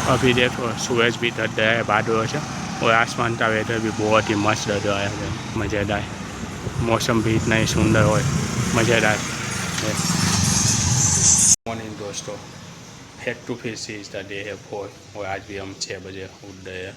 अभी देखो सूरज भी ढल रहा है बादलों से, और आसमान का वेदर भी बहुत ही मस्त लग रहा है, मज़ेदार। मौसम भी इतना ही सुंदर और मज़ेदार है। मॉर्निंग दोस्तों, head to fish is the day है 4, और आज भी हम 6 बजे उठ गए हैं।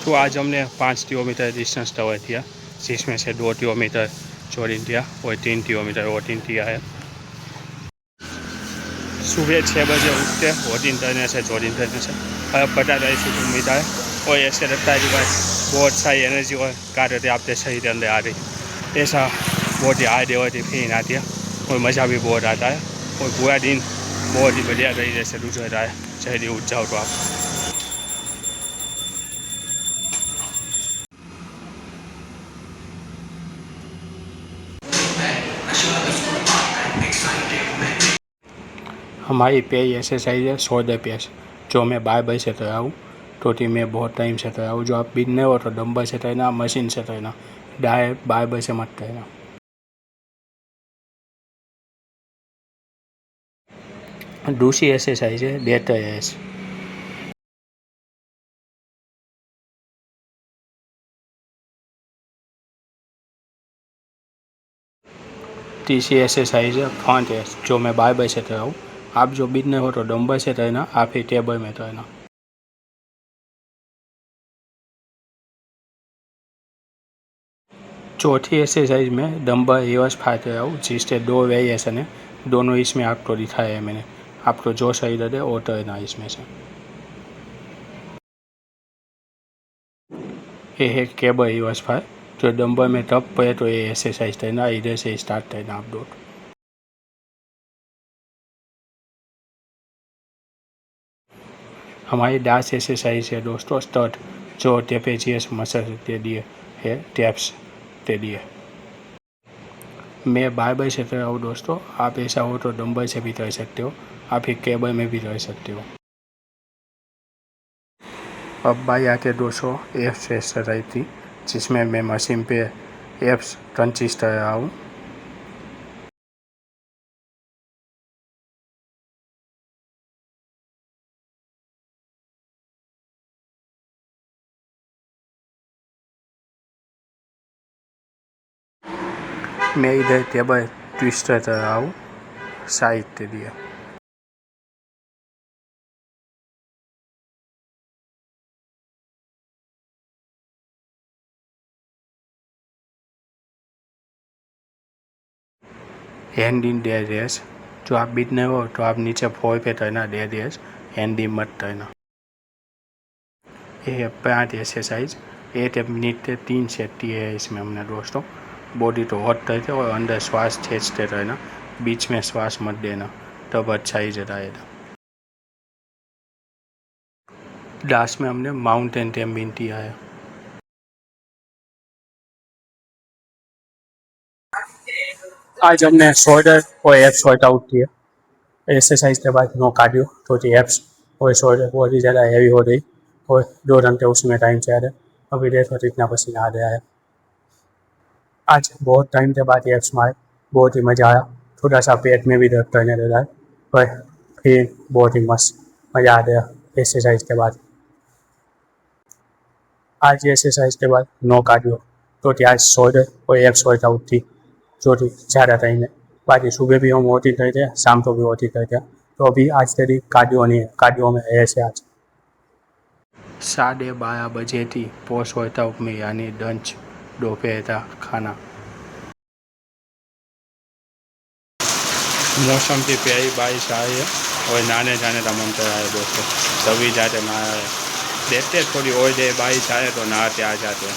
तो आज हमने 5 किलोमीटर डिस्टेंस कवर किया, जिसमें से 2 किलोमीटर जॉगिंग किया और 3 किलोमीटर वॉकिंग किया है। सुबह 6 बजे उठते वॉकिंग करने से, जॉगिंग करने से अलग पता नहीं सुकून मिलता है, और ऐसे लगता है कि भाई बहुत सारी एनर्जी और कार्य आपके शरीर के अंदर आ रही, ऐसा बहुत ही हार्ड लेवल फीलिंग आती है, और मज़ा भी बहुत आता है, और पूरा दिन बहुत ही बढ़िया तरीके से गुजरता है जल्दी उठ जाओ तो आप। हमारी पहली एक्सरसाइज है शोल्डर प्रेस, जो मैं 12 बजे से कराऊँ, क्योंकि मैं बहुत टाइम से कराऊँ। जो आप बिगनर हो तो डंबल से करना, मशीन से करना, डायरेक्ट 12 बजे से मत करना। दूसरी एक्सरसाइज है डेटर रेस। तीसरी एक्सरसाइज है फ्रंट रेस, जो मैं 12 बजे से कराऊँ। आप जो बिगनर हो तो डंबल से करना, आप ही टेबल में करना। चौथी एक्सरसाइज में डंबल रिवर्स फायर कराऊँ, जिससे 2 वेरिएशन है, दोनों इसमें आपको दिखाया है मैंने। आपको जो सही लगे वो करना इसमें से। ये है केबल रिवर्स फायर, जो डंबल में तब पड़े तो ये एक्सरसाइज करना, इधर से स्टार्ट करना आप दो। हमारी डांस एक्सरसाइज है दोस्तों स्टर्ट, जो ट्रेपेजियस मसल के लिए है, टैप्स के लिए। मैं 12 बजे से कर रहा हूँ दोस्तों, आप ऐसा हो तो डंबल से भी कर सकते हो, आप ही केबल में भी कर सकते हो। अब बाई आके 200 एप्स एक्सरसाइज थी, जिसमें मैं मशीन पे एप्स 25 कर रहा हूँ। मैं इधर टेबल ट्विस्टर कर रहा हूँ साइड के लिए। हैंड इन डेयर रेस, जो आप बिगनर हो तो आप नीचे फ्लोर पे करना डेयर रेस, हैंड इन मत करना। ये है 5 एक्सरसाइज, 8 मिनट के 3 सेट किए है इसमें हमने दोस्तों। बॉडी तो हॉट करके और अंदर श्वास खींचते रहना, बीच में श्वास मत देना, तब अच्छा ही जताएगा। लास्ट में हमने माउंटेन टेम्बिंग किया है। आज हमने शोल्डर और एप्स वर्कआउट किया। एक्सरसाइज के बाद नो कार्डियो, क्योंकि एप्स और शोल्डर बहुत ही ज़्यादा हैवी हो गई, और 2 घंटे उसमें टाइम चाहिए। अभी देखो तो इतना पसीना आ गया है। आज बहुत टाइम के बाद एप्स मारे, बहुत ही मज़ा आया। थोड़ा सा पेट में भी दर्द करने लगा है, पर फिर बहुत ही मस्त मज़ा आ गया एक्सरसाइज के बाद। आज एक्सरसाइज के बाद नो कार्डियो, क्योंकि आज शोल्डर और एप्स वर्कआउट थी, जो थी ज़्यादा टाइम है। बाकी सुबह भी हम वॉकिंग करते हैं, शाम को भी वॉकिंग करते हैं, तो अभी आज तेरी कार्डियो नहीं है, कार्डियो में है ऐसे आज। 12:30 बजे थी पोस्ट वर्कआउट में, यानी लंच दोपहर का खाना। मौसम की प्यारी बारिश आई है, और नहाने जाने का मन कर रहा है दोस्तों, सभी जाते नहा रहे हैं। देखते थोड़ी और देर बारिश आए तो नहाते आ जाते हैं।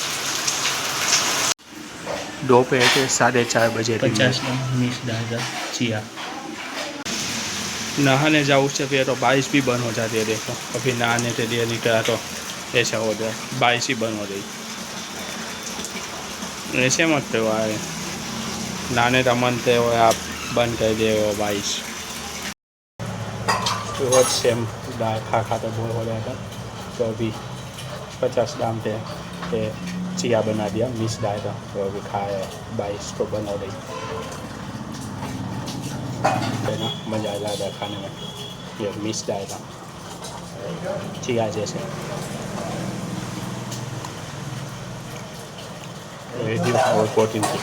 दोपहर के 4:30 बजे 50 ग्राम मिक्स दाल चिया। नहाने जाऊँ उससे पहले तो बारिश भी बंद हो जाती है। देखो अभी नहाने के लिए निकला तो ऐसा हो जाए, बारिश ही बंद हो गई। ऐसे मत करो यार, नहाने का मन थे हो आप बंद कर दे हो बारिश। तो रोज सेम दाल खा तो बोर हो जाएगा, तो अभी 50 ग्राम थे चिया बना दिया मिक्स दाल का, तो अभी खाए बारिश तो बंद हो गई है ना। मज़ा आ जाता खाने में, ये मिक्स दाल का चिया जैसे और प्रोटीन की।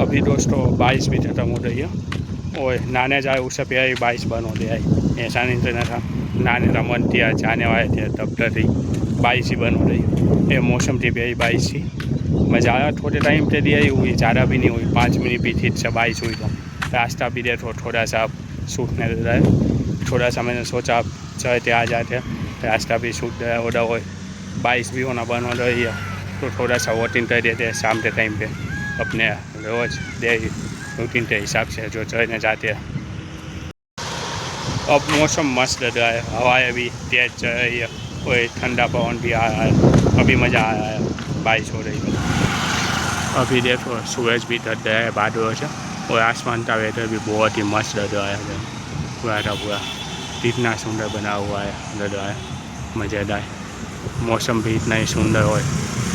अभी दोस्तों बारिश भी खत्म हो रही है और नहाने जाए उससे पहले ही बारिश बंद हो गया। ऐसा नहीं तो था नहाने का मन किया जाने वाले थे तब तक ही बारिश ही बंद हो रही। ये मौसम थी पहली बारिश थी, मज़ा आया। थोड़े टाइम के लिए ही हुई, ज़्यादा भी नहीं हुई, 5 मिनट भी थी से बारिश हुई। तो रास्ता भी देखो थोड़ा सा सूखने लग रहा है। थोड़ा सा मैंने सोचा आप चलते आ जाते, रास्ता भी सूख गया उधर, और बारिश भी होना बंद हो रही है। तो थोड़ा सा वोटिंग कर देते हैं शाम के टाइम पे अपने रोज़ डेली रूटीन के हिसाब से जो चलने जाते हैं। अब मौसम मस्त लग रहा है, हवाएं भी तेज चल रही है, कोई ठंडा पवन भी आ रहा है, अभी मज़ा आ रहा है बारिश हो रही है। अभी देखो सूरज भी ढल गया है बादलों से, और आसमान का वेदर भी बहुत ही मस्त लग रहा है। पूरा का पूरा इतना सुंदर बना हुआ है, लग रहा है मज़ेदार। मौसम भी इतना ही सुंदर और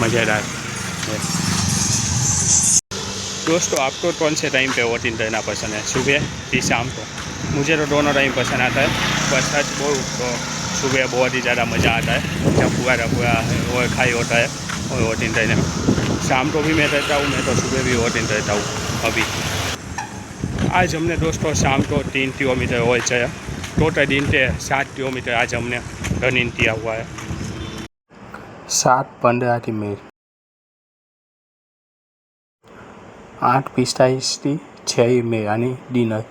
मज़ेदार है। दोस्तों आपको कौन से टाइम पे वोटिंग करना पसंद है, सुबह कि शाम को? मुझे तो दोनों टाइम पसंद आता है, पर सच बोलूँ तो सुबह बहुत ही ज़्यादा मज़ा आता है, जब पूरा वो खाई होता है और वोटिंग करने में। शाम को भी मैं करता हूँ, मैं तो सुबह भी वोटिंग करता हूँ। अभी आज हमने दोस्तों शाम को 3 किलोमीटर और चला, टोटल दिन के 7 किलोमीटर आज हमने रनिंग किया हुआ है। 7:15 की मिनट, 8:45 થી 6 यानी डिनर।